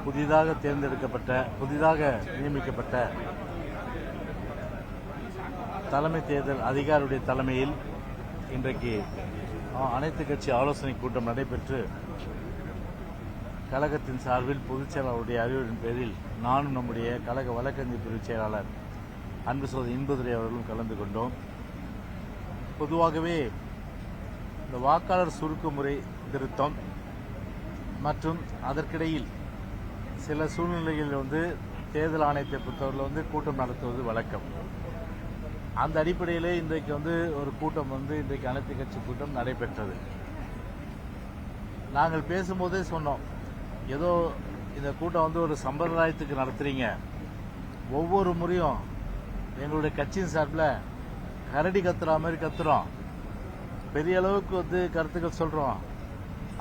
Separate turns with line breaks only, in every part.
புதிதாக நியமிக்கப்பட்ட தலைமை தேர்தல் அதிகாரியுடைய தலைமையில் இன்றைக்கு அனைத்து கட்சி ஆலோசனை கூட்டம் நடைபெற்று கழகத்தின் சார்பில் பொதுச் செயலாளருடைய அறிவுரையின் பேரில் நானும் நம்முடைய கழக வழக்கறிஞர் பிரிவு செயலாளர் அன்பு சகோதரர் இன்பதுரை அவர்களும் கலந்து கொண்டோம். பொதுவாகவே இந்த வாக்காளர் சுருக்க முறை திருத்தம் மற்றும் அதற்கிடையில் சில சூழ்நிலைகளில் தேர்தல் ஆணையத்தை பொறுத்தவரையில் கூட்டம் நடத்துவது வழக்கம். அந்த அடிப்படையிலே இன்றைக்கு ஒரு கூட்டம் இன்றைக்கு அனைத்து கட்சி கூட்டம் நடைபெற்றது. நாங்கள் பேசும்போதே சொன்னோம், ஏதோ இந்த கூட்டம் ஒரு சம்பிரதாயத்துக்கு நடத்துறீங்க, ஒவ்வொரு முறையும் எங்களுடைய கட்சியின் சார்பில் கரடி கத்துற மாதிரி கத்துறோம், பெரிய அளவுக்கு கருத்துக்கள் சொல்றோம்,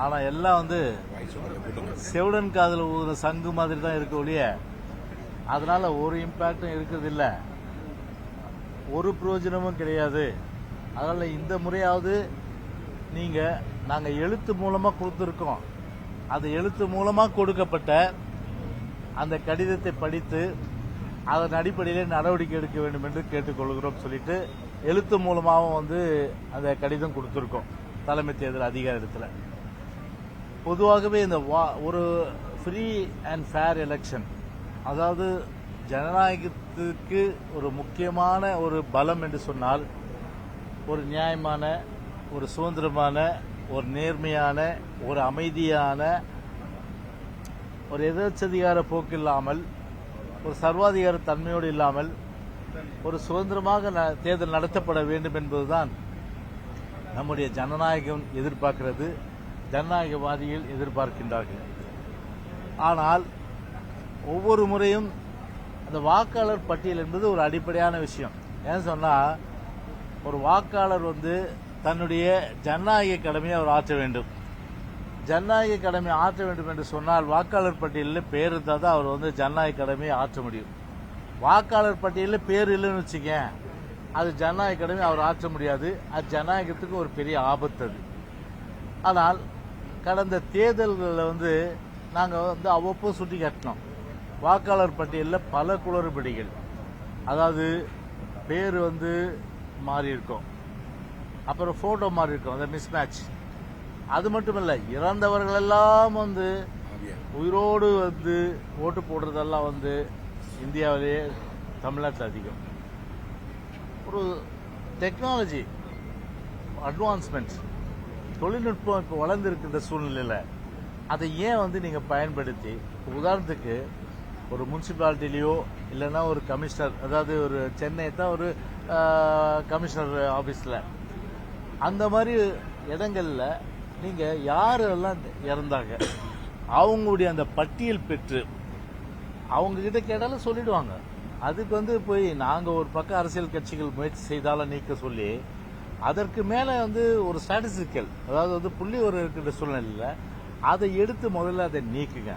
ஆனா எல்லாம் செவுடன் காதல் ஊதுற சங்கு மாதிரி தான் இருக்க ஒழிய அதனால ஒரு இம்பாக்டும் இருக்கிறது இல்லை, ஒரு பிரயோஜனமும் கிடையாது. அதனால இந்த முறையாவது நாங்கள் எழுத்து மூலமா கொடுத்துருக்கோம், அது எழுத்து மூலமா கொடுக்கப்பட்ட அந்த கடிதத்தை படித்து அதன் அடிப்படையில் நடவடிக்கை எடுக்க வேண்டும் என்று கேட்டுக்கொள்கிறோம் சொல்லிட்டு எழுத்து மூலமாகவும் அந்த கடிதம் கொடுத்துருக்கோம் தலைமை தேர்தல் அதிகாரத்தில். பொதுவாகவே இந்த ஒரு ஃப்ரீ அண்ட் ஃபேர் எலெக்ஷன், அதாவது ஜனநாயகத்துக்கு ஒரு முக்கியமான ஒரு பலம் என்று சொன்னால் ஒரு நியாயமான, ஒரு சுதந்திரமான, ஒரு நேர்மையான, ஒரு அமைதியான, ஒரு எதேச்சதிகார போக்கு இல்லாமல், ஒரு சர்வாதிகார தன்மையோடு இல்லாமல் ஒரு சுதந்திரமாக தேர்தல் நடத்தப்பட வேண்டும் என்பதுதான் நம்முடைய ஜனநாயகம் எதிர்பார்க்கிறது, ஜனநாயகவாதிகள் எதிர்பார்க்கின்றார்கள். ஆனால் ஒவ்வொரு முறையும் அந்த வாக்காளர் பட்டியல் என்பது ஒரு அடிப்படையான விஷயம். ஏன்னு சொன்னா, ஒரு வாக்காளர் தன்னுடைய ஜனநாயக கடமையை அவர் ஆற்ற வேண்டும். ஜனநாயக கடமையை ஆற்ற வேண்டும் என்று சொன்னால் வாக்காளர் பட்டியலில் பேர் இருந்தால் தான் அவர் ஜனநாயக கடமையை ஆற்ற முடியும். வாக்காளர் பட்டியலில் பேர் இல்லைன்னு வச்சுக்க, அது ஜனநாயக கடமை அவர் ஆற்ற முடியாது. அது ஜனநாயகத்துக்கு ஒரு பெரிய ஆபத்து அது. ஆனால் கடந்த தேர்தல்களில் நாங்கள் அவ்வப்போது சுட்டி காட்டினோம், வாக்காளர் பட்டியலில் பல குளறுபடிகள், அதாவது பேர் மாறி இருக்கும், அப்புறம் போட்டோ மாறி இருக்கும், அந்த மிஸ்மேட்ச். அது மட்டும் இல்லை, இறந்தவர்கள் எல்லாம் உயிரோடு ஓட்டு போடுறதெல்லாம் இந்தியாவிலேயே தமிழ்நாட்டில் அதிகம். ஒரு டெக்னாலஜி அட்வான்ஸ்மெண்ட், தொழில்நுட்பம் இப்போ வளர்ந்துருக்கின்ற சூழ்நிலையில் அதை ஏன் நீங்கள் பயன்படுத்தி, உதாரணத்துக்கு ஒரு முனிசிபாலிட்டிலேயோ இல்லைன்னா ஒரு கமிஷனர், அதாவது ஒரு சென்னை தான் ஒரு கமிஷனர் ஆஃபீஸில், அந்த மாதிரி இடங்களில் நீங்கள் யாரெல்லாம் இறந்தாங்க அவங்களுடைய அந்த பட்டியல் பெற்று அவங்க கிட்ட கேட்டாலும் சொல்லிடுவாங்க. அதுக்கு போய் நாங்கள் ஒரு பக்கம் அரசியல் கட்சிகள் முயற்சி செய்தாலும் நீக்க சொல்லி, அதற்கு மேலே ஒரு ஸ்டாட்டிஸ்டிக்கல், அதாவது புள்ளி ஒரு இருக்கின்ற சூழ்நிலையில் அதை எடுத்து முதல்ல அதை நீக்குங்க,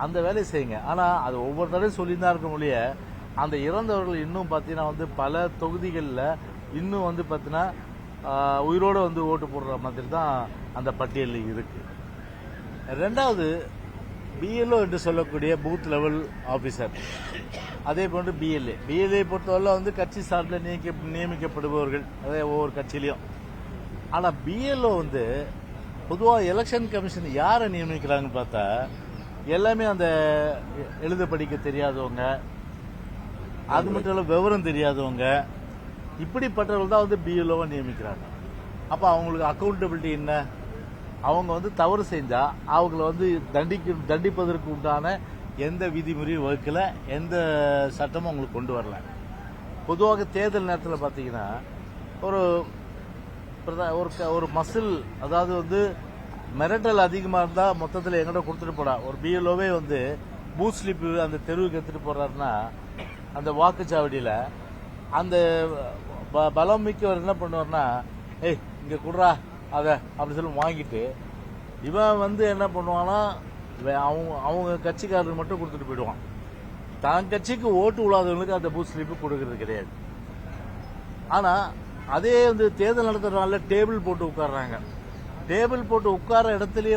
அந்த வேலையை செய்யுங்க. ஆனால் அது ஒவ்வொரு தடவை சொல்லிதான் இருக்க முடிய, அந்த இறந்தவர்கள் இன்னும் பார்த்தீங்கன்னா பல தொகுதிகளில் இன்னும் பார்த்தீங்கன்னா உயிரோடு ஓட்டு போடுற மாதிரி தான் அந்த பட்டியலில் இருக்கு. ரெண்டாவது, பிஎல்ஓ என்று சொல்லக்கூடிய பூத் லெவல் ஆபீசர், அதே போன்று பிஎல்ஏ பொறுத்தவரை கட்சி சார்பில் நியமிக்கப்படுபவர்கள், அதே ஒவ்வொரு கட்சியிலையும். ஆனால் பிஎல்ஓ பொதுவாக எலெக்ஷன் கமிஷன் யாரை நியமிக்கிறாங்கன்னு பார்த்தா எல்லாமே அந்த எழுத படிக்க தெரியாதவங்க, அது மட்டும் இல்லை விவரம் தெரியாதவங்க, இப்படிப்பட்டவர்கள் தான் பிஎல்ஓவை நியமிக்கிறாங்க. அப்போ அவங்களுக்கு அக்கௌண்டபிலிட்டி என்ன? அவங்க தவறு செஞ்சா அவங்கள தண்டிப்பதற்கு உண்டான எந்த விதிமுறையும் வகுக்கல, எந்த சட்டமும் அவங்களுக்கு கொண்டு வரல. பொதுவாக தேர்தல் நேரத்தில் பார்த்தீங்கன்னா ஒரு மசில், அதாவது மிரட்டல் அதிகமாக இருந்தால் மொத்தத்தில் எங்கிட்ட கொடுத்துட்டு போடா. ஒரு பிஎல்ஓவே பூத் ஸ்லிப்பு அந்த தெருவுக்கு எடுத்துட்டு போறாருன்னா அந்த வாக்குச்சாவடியில் அந்த பலம் மிக்கவர் என்ன பண்ணுவார்னா, ஏய் இங்கே குடுறா அதை அப்படி சொல்லி வாங்கிட்டு இவன் என்ன பண்ணுவான்னா அவங்க கட்சிக்காரருக்கு மட்டும் கொடுத்துட்டு போயிடுவான். தான் கட்சிக்கு ஓட்டு விழாதவங்களுக்கு அந்த பூத் ஸ்லிப்பு கொடுக்கறது கிடையாது. ஆனா அதே தேர்தல் நடத்துறதுனால டேபிள் போட்டு உட்கார்றாங்க. டேபிள் போட்டு உட்கார்ற இடத்துலயே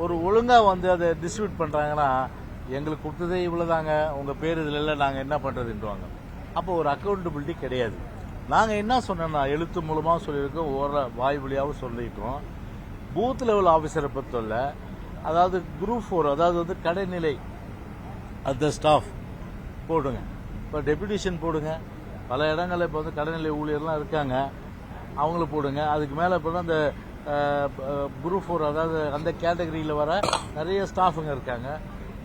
ஒரு ஒழுங்கா வந்து அதை டிஸ்ட்ரிபியூட் பண்றாங்கன்னா எங்களுக்கு கொடுத்ததே இவ்வளவுதாங்க, உங்க பேர் இதுல இல்ல, நாங்க என்ன பண்றதுன்றாங்க. அப்போ ஒரு அக்கௌண்டபிலிட்டி கிடையாது. நாங்க என்ன சொன்னோம்னா எழுத்து மூலமா சொல்லியிருக்கோம், ஒரு வாய் வழியாகவும் சொல்லியிருக்கோம். பூத் லெவல் ஆபீசரை பொறுத்தவரை அதாவது குரூப் 4 அதாவது வந்து கடைநிலை அந்த ஸ்டாஃப் போடுங்க. இப்போ டெபுடேஷன் போடுங்க. பல இடங்களில் இப்போ வந்து கடைநிலை ஊழியர்லாம் இருக்காங்க, அவங்கள போடுங்க. அதுக்கு மேலே இப்போ அந்த குரூப் 4 அதாவது அந்த கேட்டகரியில் வர நிறைய ஸ்டாஃபுங்க இருக்காங்க.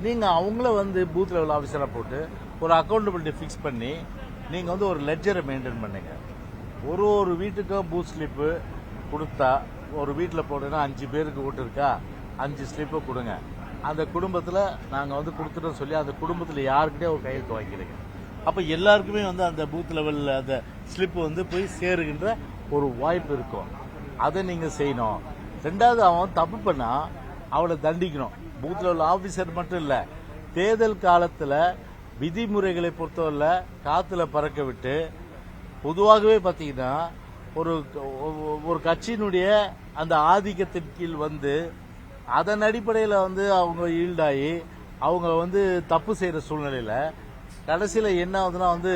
நீங்கள் அவங்கள வந்து பூத் லெவல் ஆஃபீஸராக போட்டு ஒரு அக்கௌண்டபிலிட்டி ஃபிக்ஸ் பண்ணி நீங்கள் வந்து ஒரு லெட்ஜரை மெயின்டைன் பண்ணுங்க. ஒரு வீட்டுக்கும் பூத் ஸ்லிப்பு கொடுத்தா, ஒரு வீட்டில் போட்டோன்னா 5 பேருக்கு ஓட்டு இருக்கா, 5 ஸ்லிப்பை கொடுங்க. அந்த குடும்பத்தில் நாங்கள் வந்து கொடுத்துட்டோம் சொல்லி அந்த குடும்பத்தில் யாருக்கிட்டே ஒரு கையெழுத்து வாங்கிடுங்க. அப்போ எல்லாருக்குமே வந்து அந்த பூத் லெவலில் அந்த ஸ்லிப்பு வந்து போய் சேருகின்ற ஒரு வாய்ப்பு இருக்கும். அதை நீங்கள் செய்யணும். ரெண்டாவது, அவன் தப்பு பண்ணா அவளை தண்டிக்கணும். பூத் லெவல் ஆபீசர் மட்டும் இல்லை, தேர்தல் காலத்தில் விதிமுறைகளை பொறுத்தவரை காத்துல பறக்க விட்டு பொதுவாகவே பார்த்தீங்கன்னா ஒரு கட்சியினுடைய அந்த ஆதிக்கத்தின் கீழ் வந்து அதன் அடிப்படையில் வந்து அவங்க ஈல்டாகி அவங்க வந்து தப்பு செய்கிற சூழ்நிலையில் கடைசியில் என்ன ஆகுதுன்னா வந்து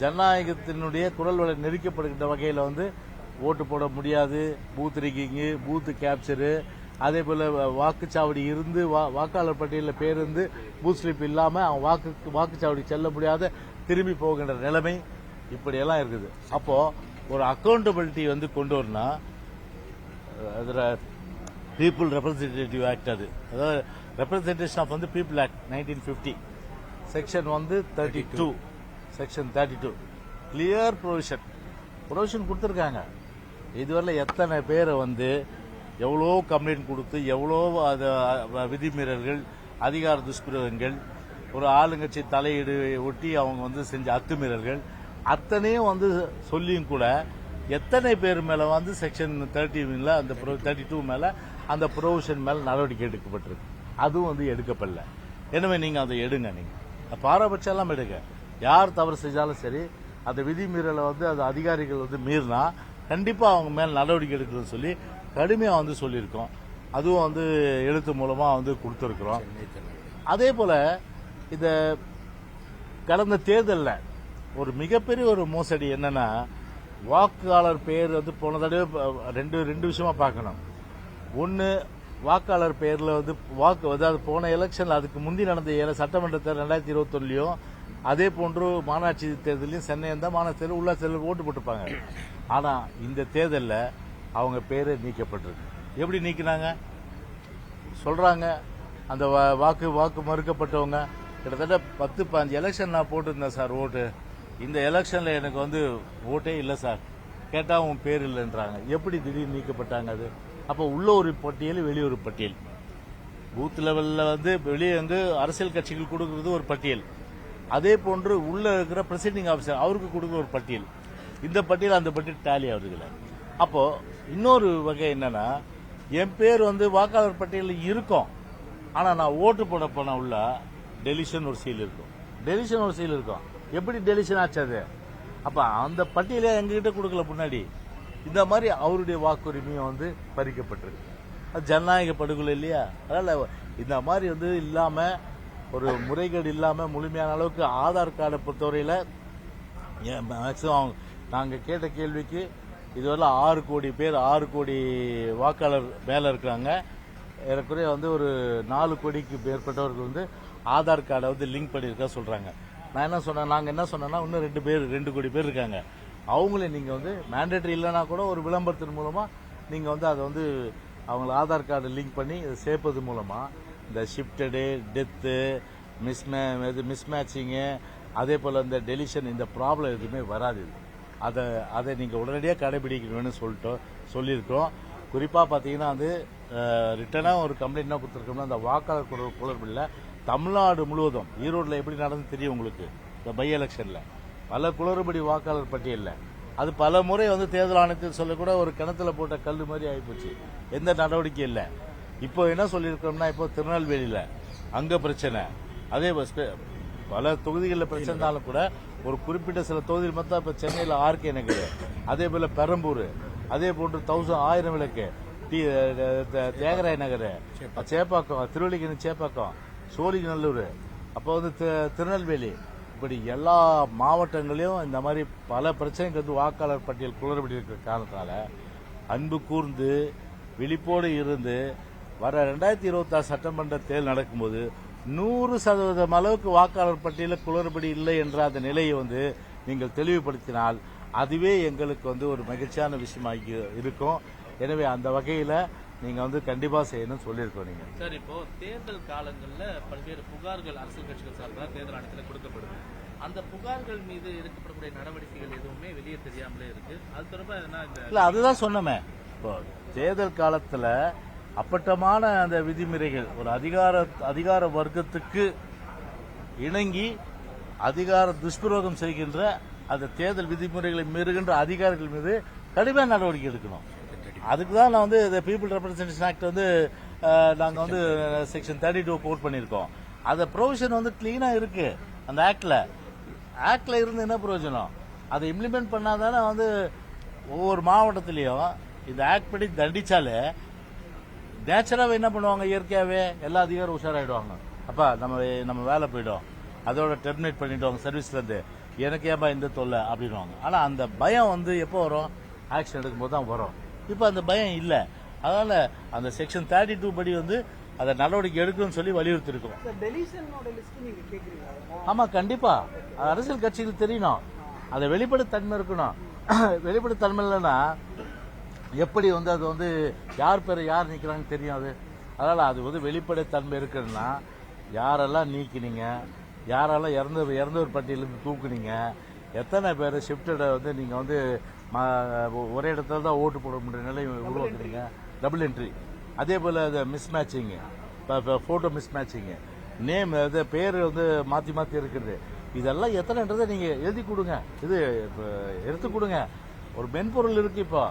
ஜனநாயகத்தினுடைய குரல் வளை நெருக்கப்படுகின்ற வகையில் வந்து ஓட்டு போட முடியாது, பூத் ரிக்கிங்கு, பூத்து கேப்சரு, அதே போல் வாக்குச்சாவடி இருந்து வாக்காளர் பட்டியலில் பேர் இருந்து பூத் ஸ்லிப் இல்லாமல் அவன் வாக்குச்சாவடி செல்ல முடியாத திரும்பி போகின்ற நிலைமை இப்படியெல்லாம் இருக்குது. அப்போது ஒரு அக்கௌண்டபிலிட்டி வந்து கொண்டு வரணும்னா அதில் பீப்புள் ரெப்ரஸன்டேட்டிவ் ஆக்ட், அதாவது ரெப்ரஸன்டேஷன் ஆஃப் வந்து பீப்புள் ஆக்ட் 1950 செக்ஷன் வந்து 32 செக்ஷன் 32 கிளியர் ப்ரொவிஷன் கொடுத்துருக்காங்க. இதுவரை எத்தனை பேரை வந்து எவ்வளோ கம்ப்ளைண்ட் கொடுத்து எவ்வளோ விதிமீறல்கள், அதிகார துஷ்பிரயோகங்கள், ஒரு ஆளுங்கட்சி தலையீடு ஒட்டி அவங்க வந்து செஞ்ச அத்துமீறல்கள் அத்தனையும் வந்து சொல்லியும் கூட எத்தனை பேர் மேலே வந்து செக்ஷன் 30 அந்த 32 மேலே அந்த ப்ரொவிஷன் மேலே நடவடிக்கை எடுக்கப்பட்டிருக்கு. அதுவும் வந்து எடுக்கப்படல. எனவே நீங்கள் அதை எடுங்க. நீங்கள் பாரபட்சம் எல்லாம் எடுங்க. யார் தவறு செஞ்சாலும் சரி, அந்த விதிமீறலை வந்து அந்த அதிகாரிகள் வந்து மீறினா கண்டிப்பாக அவங்க மேலே நடவடிக்கை எடுக்கணும்னு சொல்லி கடுமையாக வந்து சொல்லியிருக்கோம். அதுவும் வந்து எழுத்து மூலமாக வந்து கொடுத்துருக்குறோம். அதே போல் இந்த கடந்த தேர்தலில் ஒரு மிகப்பெரிய ஒரு மோசடி என்னன்னா, வாக்காளர் பேர் வந்து போன தடவை ரெண்டு விஷயமா பார்க்கணும். ஒன்று, வாக்காளர் பேரில் வந்து அதாவது போன எலெக்ஷனில் அதுக்கு முந்தி நடந்த சட்டமன்ற தேர்தல் 2021 அதே போன்று மாநகராட்சி தேர்தலையும் சென்னை இருந்தால் மாநகராட்சி தேர்தல் உள்ளாட்சி தேர்தல் ஓட்டு போட்டிருப்பாங்க. ஆனால் இந்த தேர்தலில் அவங்க பேர் நீக்கப்பட்டிருக்கு. எப்படி நீக்கினாங்க சொல்றாங்க? அந்த வாக்கு மறுக்கப்பட்டவங்க கிட்டத்தட்ட 10-15 எலெக்ஷன் நான் போட்டிருந்தேன் சார் ஓட்டு, இந்த எலெக்ஷன்ல எனக்கு வந்து ஓட்டே இல்லை சார், கேட்டா உன் பேர் இல்லைன்றாங்க. எப்படி திடீர்னு நீக்கப்பட்டாங்க? அது அப்போ உள்ள ஒரு பட்டியல், வெளியொரு பட்டியல். பூத் லெவலில் வந்து வெளியே வந்து அரசியல் கட்சிகள் கொடுக்கறது ஒரு பட்டியல், அதே போன்று உள்ள இருக்கிற பிரசிடிங் ஆஃபீஸர் அவருக்கு கொடுக்குற ஒரு பட்டியல். இந்த பட்டியல் அந்த பட்டியல் டேலி ஆகுதுல. அப்போ இன்னொரு வகை என்னன்னா, என் பேர் வந்து வாக்காளர் பட்டியலில் இருக்கும், ஆனா நான் ஓட்டு போட போன உள்ள டெலிஷன் ஒரு சீல் இருக்கும். எப்படி டெலிஷன் ஆச்சு அது? அப்ப அந்த பட்டியலை எங்ககிட்ட கொடுக்கல முன்னாடி. இந்த மாதிரி அவருடைய வாக்குரிமையும் வந்து பறிக்கப்பட்டிருக்கு. அது ஜனநாயக படுகொலை இல்லையா? அதனால இந்த மாதிரி வந்து இல்லாம, ஒரு முறைகேடு இல்லாம முழுமையான அளவுக்கு ஆதார் கார்டை பொறுத்தவரையில மேக்சிமம் நாங்க கேட்ட கேள்விக்கு இதுவரை 6 கோடி பேர், 6 கோடி வாக்காளர் மேல இருக்காங்க. ஏறக்குறைய வந்து ஒரு 4 கோடிக்கு மேற்பட்டவர்கள் வந்து ஆதார் கார்டை வந்து லிங்க் பண்ணியிருக்கா சொல்றாங்க. நான் என்ன சொன்னேன், நாங்க என்ன சொன்னோம்னா இன்னும் 2 கோடி பேர் இருக்காங்க. அவங்களே நீங்க வந்து மேண்டேட்டரி இல்லைன்னா கூட ஒரு விளம்பரத்தின் மூலமா நீங்க வந்து அதை வந்து அவங்கள ஆதார் கார்டு லிங்க் பண்ணி இதை சேர்ப்பது மூலமா இந்த ஷிஃப்டடு, டெத்து, மிஸ்மேட்சிங்கு, அதே போல இந்த டெலிஷன், இந்த ப்ராப்ளம் எதுவுமே வராது. அதை நீங்க உடனடியாக கடைபிடிக்கணும்னு சொல்லியிருக்கோம். குறிப்பாக பார்த்தீங்கன்னா வந்து ரிட்டனாக ஒரு கம்ப்ளைண்ட் என்ன கொடுத்துருக்கோம்னா, அந்த வாக்காளர் குளறுபடியில் தமிழ்நாடு முழுவதும், ஈரோட்டில் எப்படி நடந்து தெரியும் உங்களுக்கு, இந்த பை எலெக்ஷனில் பல குளறுபடி வாக்காளர் பட்டியலில் அது பல முறை வந்து தேர்தல் ஆணையத்தில் சொல்லக்கூட ஒரு கிணத்துல போட்ட கல் மாதிரி ஆகிப்போச்சு. எந்த நடவடிக்கை இல்லை. இப்போ என்ன சொல்லியிருக்கோம்னா, இப்போ திருநெல்வேலியில் அங்கே பிரச்சனை, அதே பல தொகுதிகளில் பிரச்சனைனாலும் கூட ஒரு குறிப்பிட்ட சில தொகுதியில் மட்டும் இப்போ சென்னையில் ஆர்கே நகர், அதே போல பெரம்பூர், அதே போன்று 1000 விளக்கு, தியாகராய நகர், சேப்பாக்கம், திருவள்ளிக்கேணி சேப்பாக்கம், சோழிங்கநல்லூர், அப்போ வந்து திருநெல்வேலி, இப்படி எல்லா மாவட்டங்களையும் இந்த மாதிரி பல பிரச்சனைகள் வந்து வாக்காளர் பட்டியல் குளறுபடி இருக்கிற காரணத்தால அன்பு கூர்ந்து விழிப்போடு இருந்து வர 2026 சட்டமன்ற தேர்தல் நடக்கும்போது 100% அளவுக்கு வாக்காளர் பட்டியலில் குளறுபடி இல்லை என்ற அந்த நிலையை வந்து நீங்கள் தெளிவுபடுத்தினால் அதுவே எங்களுக்கு வந்து ஒரு மகிழ்ச்சியான விஷயமாக இருக்கும். எனவே அந்த வகையில் நீங்க வந்து கண்டிப்பா செய்யணும்னு சொல்லியிருக்கோம். நீங்க
சார், இப்போ தேர்தல் காலங்களில் பல்வேறு புகார்கள் அரசியல் கட்சிகள் சார்பாக தேர்தல் ஆணையத்தில் கொடுக்கப்படுது. அந்த புகார்கள் மீது எடுக்கப்படக்கூடிய நடவடிக்கைகள் எதுவுமே வெளியே தெரியாமலே இருக்கு. அது தொடர்பாக
இல்ல, அதுதான் சொன்னமே. இப்போ தேர்தல் காலத்துல அப்பட்டமான அந்த விதிமுறைகள் ஒரு அதிகார வர்க்கத்துக்கு இணங்கி அதிகார துஷ்பிரயோகம் செய்கின்ற அந்த தேர்தல் விதிமுறைகளை மீறுகின்ற அதிகாரிகள் மீது கடுமையான நடவடிக்கை எடுக்கணும். அதுக்கு தான் நான் வந்து இந்த பீப்புள் ரெப்ரசன்டேஷன் ஆக்ட் வந்து நாங்கள் வந்து செக்ஷன் 32 கோட் பண்ணியிருக்கோம். அந்த ப்ரொவிஷன் வந்து கிளீனா இருக்கு அந்த ஆக்ட்ல இருந்து என்ன பிரயோஜனம்? அதை இம்ப்ளிமெண்ட் பண்ணாதானே வந்து ஒவ்வொரு மாவட்டத்திலையும் இந்த ஆக்ட் படி தண்டிச்சாலே நேச்சுரலாக என்ன பண்ணுவாங்க, இயற்கையாகவே எல்லா அதிகாரம் உஷாராயிடுவாங்க. அப்பா நம்ம வேலை போயிடும், அதோட டெர்மினேட் பண்ணிடுவாங்க சர்வீஸ்லேருந்து, எனக்கு ஏன்பா இந்த தொல்லை அப்படின்வாங்க. ஆனால் அந்த பயம் வந்து எப்போ வரும்? ஆக்ஷன் எடுக்கும்போது தான் வரும். இப்போ அந்த பயம் இல்லை. அதனால அந்த செக்ஷன் 32 படி வந்து அதை நடவடிக்கை எடுக்கணும்னு சொல்லி வலியுறுத்தி இருக்கோம். ஆமா, கண்டிப்பா அரசியல் கட்சிகளுக்கு தெரியணும், அதை வெளிப்படைத்தன்மை இருக்கணும். வெளிப்படைத்தன்மை இல்லைன்னா எப்படி வந்து அது வந்து யார் பேர் யார் நிற்கிறாங்கன்னு தெரியாது. அதனால அது வந்து வெளிப்படைத்தன்மை இருக்குன்னா யாரெல்லாம் நீக்கினீங்க, யாரெல்லாம் இறந்தவர் பட்டியலிருந்து தூக்குனீங்க, எத்தனை பேர் ஷிஃப்டடை வந்து நீங்க வந்து ஒரே இடத்துல தான் ஓட்டு போட முடிய நிலை உருவாக்குறீங்க, டபுள் என்ட்ரி. அதே போல miss matching, photo miss matching, name பேர் வந்து மாத்தி இருக்குது. இதெல்லாம் எத்தனைன்றதை நீங்க எழுதி கொடுங்க, இது எடுத்து கொடுங்க. ஒரு மென்பொருள் இருக்கு, இப்போ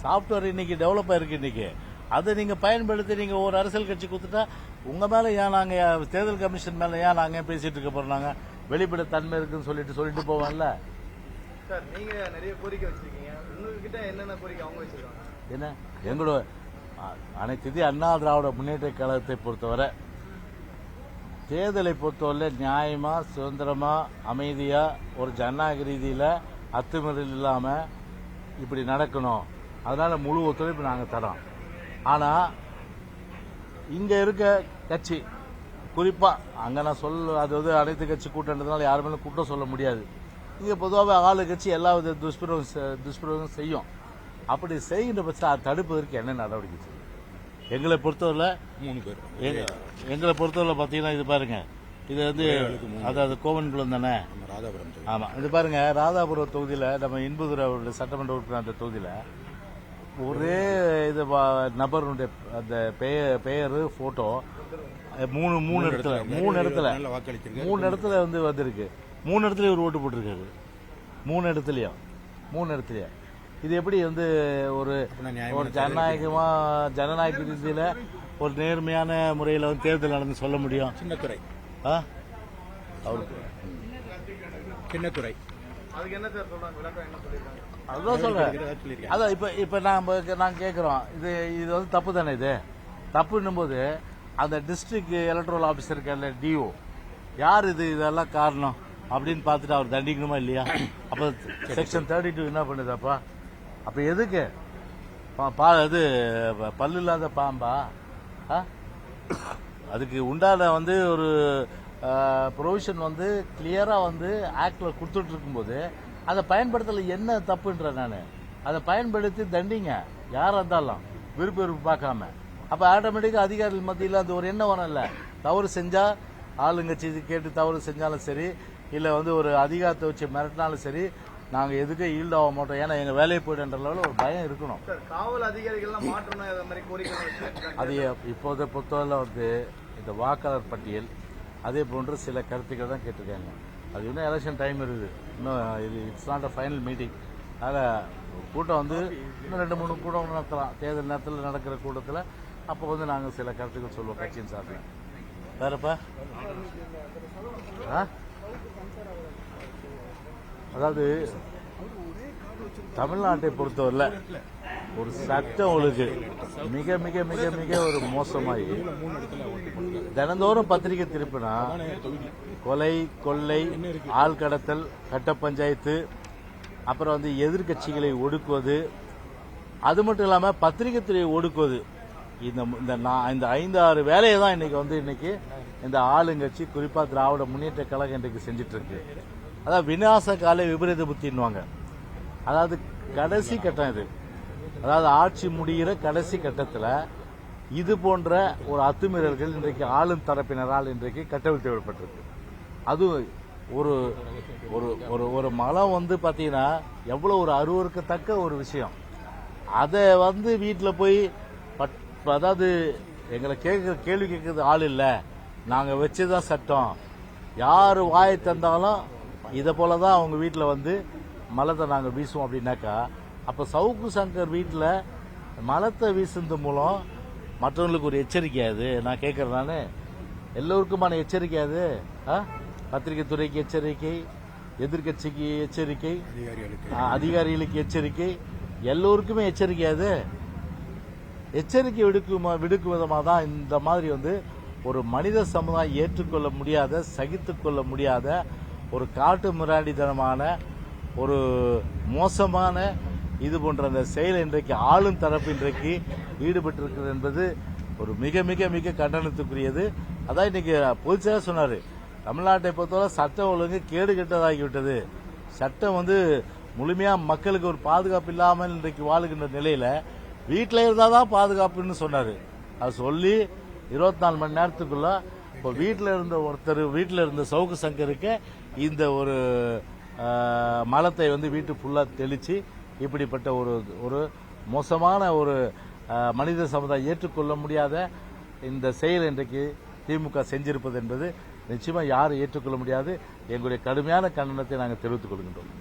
சாப்ட்வேர் இன்னைக்கு டெவலப் ஆயிருக்கு. இன்னைக்கு அதை நீங்க பயன்படுத்தி நீங்க ஒரு அரசியல் கட்சி கொடுத்துட்டா உங்க மேல ஏன் நாங்க தேர்தல் கமிஷன் மேல ஏன் நாங்க பேசிட்டு இருக்க போறோம்? நாங்க வெளிப்படை தன்மை இருக்குன்னு சொல்லிட்டு போவோம்ல.
சார், நீங்க நிறைய கோரிக்கை வச்சிருக்கீங்க, உங்ககிட்ட என்னென்ன கோரிக்கை அவங்க வச்சிருக்காங்க?
என்ன எங்களோட அனைத்து இந்திய அண்ணா திராவிட முன்னேற்ற கழகத்தை பொறுத்தவரை தேர்தலை பொறுத்தவரை நியாயமா, சுதந்திரமா, அமைதியா, ஒரு ஜனநாயக ரீதியில அத்துமீறல் இல்லாம இப்படி நடக்கணும். அதனால முழு ஒத்துழைப்பு நாங்க தரோம். ஆனா இங்க இருக்க கட்சி குறிப்பா அங்க நான் அது வந்து அனைத்து கட்சி கூட்டன்றதுனால யாருமே கூட்டம் சொல்ல முடியாது. இங்க பொதுவாக ஆளு கட்சி எல்லா வித துஷ்பிரயோகம் செய்யும். அப்படி செய்கின்ற பட்சம் அதை தடுப்பதற்கு என்ன நடவடிக்கை செய்யும்? எங்களை பொறுத்தவரை 3 பேர் எங்களை பொறுத்தவரை பாத்தீங்கன்னா இது பாருங்க, இது வந்து அதாவது கோவன்குளம் தானே, ஆமா. இது பாருங்க, ராதாபுரம் தொகுதியில நம்ம இன்பதுரை சட்டமன்ற உறுப்பினர் அந்த தொகுதியில ஒரே இது நபருடைய அந்த பெயர் போட்டோ மூணு இடத்துல வந்து வந்திருக்கு. 3 இடத்துல ஒரு ஓட்டு போட்டிருக்காரு. 3 இடத்துலயும் இது எப்படி வந்து ஒரு ஜனநாயக ரீதியில ஒரு நேர்மையான முறையில் வந்து தேர்தல் நடந்து சொல்ல முடியும்?
சின்னத்துறை
சின்னத்துறை
அதுக்கு என்ன சார் சொல்றாங்க, விளக்கம் என்ன சொல்லிருக்காங்க?
அதுதான் சொல்றேன். அதான் இப்ப நாங்க கேட்கிறோம், இது வந்து தப்பு தானே? இது தப்புன்னும் போது அந்த டிஸ்ட்ரிக்ட் எலக்ட்ரல் ஆபீசர் இருக்க டிஓ யார் இதெல்லாம் காரணம் அப்படின்னு பார்த்துட்டு அவர் தண்டிக்கணுமா இல்லையா? அப்ப செக்ஷன் 32 என்ன பண்ணுதாப்பா? அப்ப எதுக்கு இது பல்லு இல்லாத பாம்பா? அதுக்கு உண்டான வந்து ஒரு ப்ரொவிஷன் வந்து கிளியரா வந்து ஆக்ட்ல கொடுத்துட்டு இருக்கும்போது அதை பயன்படுத்தல என்ன தப்புன்ற நான் அதை பயன்படுத்தி தண்டிங்க யாரா இருந்தாலும் விருப்பம் பார்க்காம. அப்ப ஆட்டோமேட்டிக்கா அதிகாரிகள் மத்தியில் அந்த ஒரு எண்ணம் வரல. தவறு செஞ்சா ஆளுங்கட்சி கேட்டு தவறு செஞ்சாலும் சரி, இல்ல வந்து ஒரு அதிகாரத்தை வச்சு மிரட்டினாலும் சரி, நாங்க எதுக்கு ஈல்ட் ஆக மாட்டோம். ஏன்னா எங்க வேலையை போயிடுன்ற லெவலில் ஒரு பயம் இருக்கணும்.
காவல் அதிகாரிகள்லாம் மாற்றணும்.
அது இப்போதை பொறுத்தவரை வந்து இந்த வாக்காளர் பட்டியல் அதே போன்று சில கருத்துக்கள் தான் கேட்டிருக்காங்க. அது இன்னும் எலெக்ஷன் டைம் இருக்குது. இன்னும் இது it's not a final meeting. அதனால் கூட்டம் வந்து இன்னும் 2-3 கூட்டம் நடத்தலாம். தேர்தல் நேரத்தில் நடக்கிற கூட்டத்தில் அப்போ வந்து நாங்கள் சில கருத்துக்கள் சொல்லுவோம் கட்சியின் சார்பில். வேறப்பா அதாவது தமிழ்நாட்டை பொறுத்தவரை ஒரு சட்ட ஒழுங்கு மிக மிக மிக மிக ஒரு மோசமாகி தினந்தோறும் பத்திரிகை திருப்பினா கொலை, கொள்ளை, ஆள் கடத்தல், கட்ட பஞ்சாயத்து, அப்புறம் வந்து எதிர்கட்சிகளை ஒடுக்குவது, அது மட்டும் இல்லாம பத்திரிகை துறையை ஒடுக்குவது, இந்த 5-6 வேலையை தான் இன்னைக்கு இந்த ஆளுங்கட்சி, குறிப்பா திராவிட முன்னேற்ற கழகம் இன்றைக்கு செஞ்சிட்டு இருக்கு. அதாவது விநாச கால விபரீத புத்தின்வாங்க. அதாவது கடைசி கட்டம் இது. அதாவது ஆட்சி முடிகிற கடைசி கட்டத்தில் இது போன்ற ஒரு அத்துமீறல்கள் இன்றைக்கு ஆளும் தரப்பினரால் இன்றைக்கு கட்டவிழ்த்து விடப்பட்டிருக்கு. அது ஒரு ஒரு ஒரு மலம் வந்து பாத்தீங்கன்னா எவ்வளவு ஒரு அருவருக்கத்தக்க ஒரு விஷயம். அதை வந்து வீட்டில் போய் அதாவது எங்களை கேள்வி கேட்கறது ஆள் இல்லை, நாங்க வச்சுதான் சட்டம், யாரு வாயை தந்தாலும் இதை போலதான் அவங்க வீட்டில் வந்து மலத்தை நாங்கள் வீசுவோம் அப்படின்னாக்கா, அப்ப சவுக்கு சங்கர் வீட்டில் மலத்தை வீசுறது மூலம் மற்றவங்களுக்கு ஒரு எச்சரிக்கையாது. நான் கேட்கறேன், நானு எல்லோருக்குமான எச்சரிக்கையாது. பத்திரிகை துறைக்கு எச்சரிக்கை, எதிர்கட்சிக்கு எச்சரிக்கை, அதிகாரிகளுக்கு எச்சரிக்கை, எல்லோருக்குமே எச்சரிக்கையாது. எச்சரிக்கை விடுக்கும் விதமாக தான் இந்த மாதிரி வந்து ஒரு மனித சமுதாயம் ஏற்றுக்கொள்ள முடியாத, சகித்துக் கொள்ள முடியாத ஒரு காட்டு மிராண்டித்தனமான ஒரு மோசமான இது போன்ற அந்த செயல் இன்றைக்கு ஆளும் தரப்பு இன்றைக்கு ஈடுபட்டிருக்கிறது என்பது ஒரு மிக மிக மிக கண்டனத்துக்குரியது. அதான் இன்னைக்கு பொதுச்செயலாளர் சொன்னாரு, தமிழ்நாட்டை பொறுத்தவரை சட்டம் ஒழுங்கு கேடு கெட்டதாகிவிட்டது, சட்டம் வந்து முழுமையா மக்களுக்கு ஒரு பாதுகாப்பு இல்லாமல் இன்றைக்கு வாழுகின்ற நிலையில வீட்டில் இருந்தாதான் பாதுகாப்புன்னு சொன்னாரு. அது சொல்லி 24 மணி நேரத்துக்குள்ள இப்போ வீட்டில் இருந்த ஒருத்தர், வீட்டில் இருந்த சவுக்கு சங்கருக்கு இந்த ஒரு மலத்தை வந்து வீட்டு ஃபுல்லா தெளிச்சு இப்படிப்பட்ட ஒரு மோசமான ஒரு மனித சமுதாயம் ஏற்றுக்கொள்ள முடியாத இந்த செயல் இன்றைக்கு திமுக செஞ்சிருப்பது என்பது நிச்சயமா யாரும் ஏற்றுக்கொள்ள முடியாது. எங்களுடைய கடுமையான கண்டனத்தை நாங்கள் தெரிவித்துக் கொள்கின்றோம்.